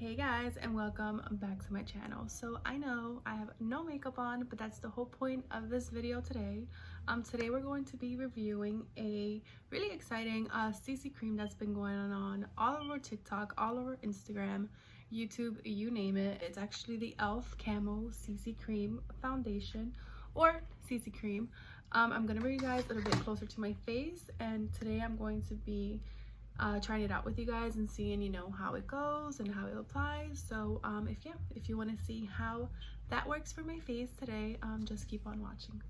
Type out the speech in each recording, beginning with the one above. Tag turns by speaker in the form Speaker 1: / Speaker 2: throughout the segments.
Speaker 1: Hey guys, and welcome back to my channel. So I know I have no makeup on, but that's the whole point of this video today. Today we're going to be reviewing a really exciting CC cream that's been going on all over TikTok, all over Instagram, YouTube, you name it. It's actually the e.l.f. Camo CC cream foundation, or CC cream. I'm gonna bring you guys a little bit closer to my face, and today I'm going to be trying it out with you guys and seeing, how it goes and how it applies. So if you want to see how that works for my face today, just keep on watching.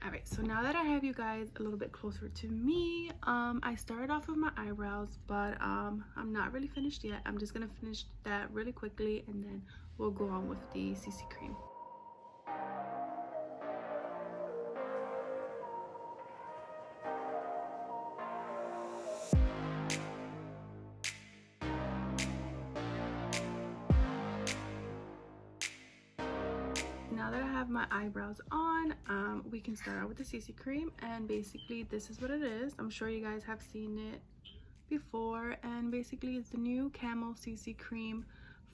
Speaker 1: All right, so now that I have you guys a little bit closer to me, I started off with my eyebrows, but I'm not really finished yet. I'm just gonna finish that really quickly, and then we'll go on with the CC cream. Now that I have my eyebrows on, we can start out with the CC cream, and basically this is what it is. I'm sure you guys have seen it before, and basically it's the new Camo CC cream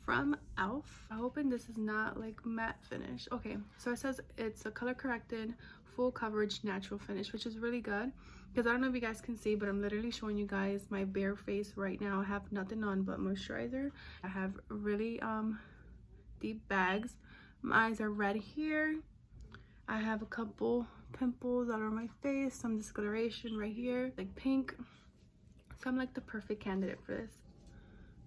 Speaker 1: from e.l.f. I'm hoping this is not like matte finish. Okay, so it says it's a color corrected full coverage natural finish, which is really good because I don't know if you guys can see, but I'm literally showing you guys my bare face right now. I have nothing on but moisturizer. I have really deep bags. My eyes are red here. I have a couple pimples all over my face, some discoloration right here, like pink. So I'm like the perfect candidate for this.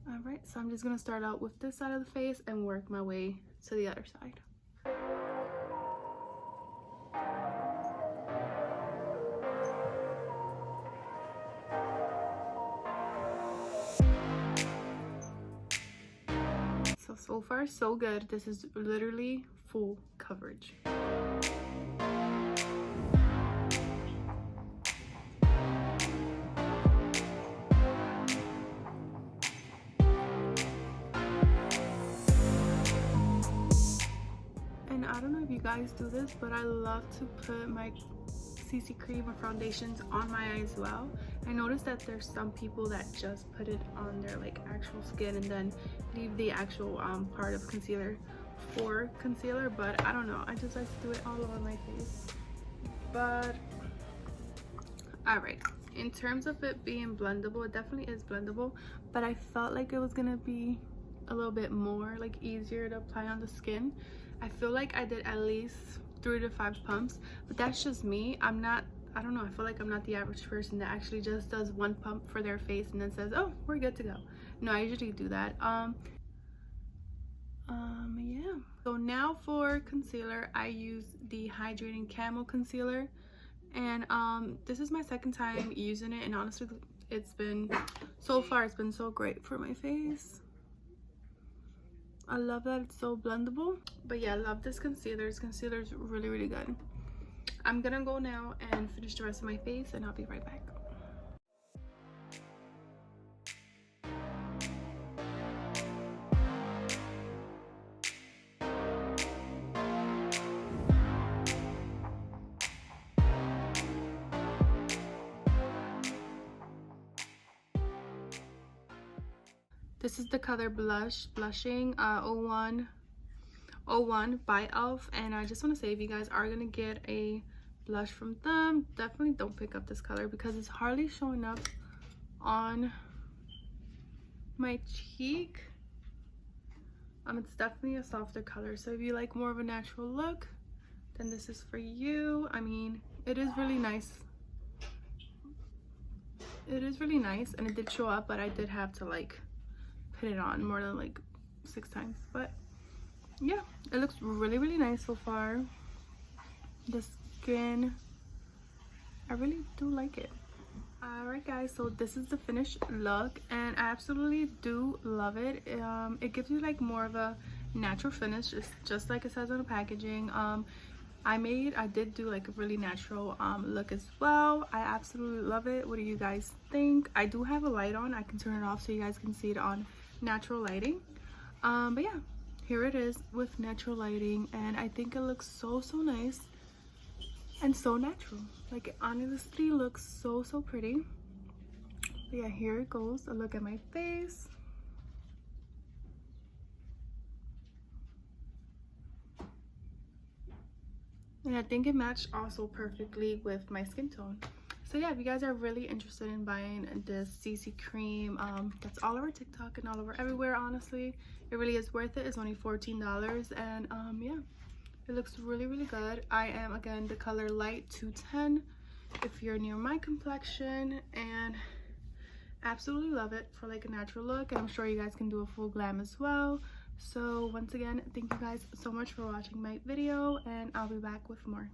Speaker 1: All right, so I'm just gonna start out with this side of the face and work my way to the other side. So far so good. This is literally full coverage. And I don't know if you guys do this, but I love to put my CC cream or foundations on my eye as well. I noticed that there's some people that just put it on their like actual skin and then leave the actual part of concealer for concealer, but I don't know, I just like to do it all over my face. But all right, in terms of it being blendable, it definitely is blendable, but I felt like it was gonna be a little bit more like easier to apply on the skin. I feel like I did at least 3 to 5 pumps, but that's just me. I don't know, I feel like I'm not the average person that actually just does 1 pump for their face and then says, oh, we're good to go. No, I usually do that. Yeah, so now for concealer, I use the hydrating Camo concealer, and this is my second time using it, and honestly it's been so great for my face. I love that it's so blendable. But yeah, I love this concealer. This concealer is really good. I'm gonna go now and finish the rest of my face, and I'll be right back. This is the color Blushing 01 by e.l.f. And I just want to say, if you guys are gonna get a blush from them, definitely don't pick up this color because it's hardly showing up on my cheek. It's definitely a softer color, so if you like more of a natural look, then this is for you. I mean, it is really nice. It is really nice, and it did show up, but I did have to like put it on more than like 6 times. But yeah, it looks really nice so far. The skin, I really do like it. All right guys, so this is the finished look, and I absolutely do love it. It gives you like more of a natural finish, just like it says on the packaging. I did do like a really natural look as well. I absolutely love it. What do you guys think? I do have a light on. I can turn it off so you guys can see it on natural lighting. But yeah, here it is with natural lighting, and I think it looks so nice and so natural. Like, it honestly looks so pretty. But yeah, here it goes. A look at my face. and I think it matched also perfectly with my skin tone. So yeah, if you guys are really interested in buying this CC cream, that's all over TikTok and all over everywhere, honestly, it really is worth it. It's only $14, and yeah, it looks really, really good. I am, again, the color light 210 if you're near my complexion, and absolutely love it for like a natural look, and I'm sure you guys can do a full glam as well. So once again, thank you guys so much for watching my video, and I'll be back with more.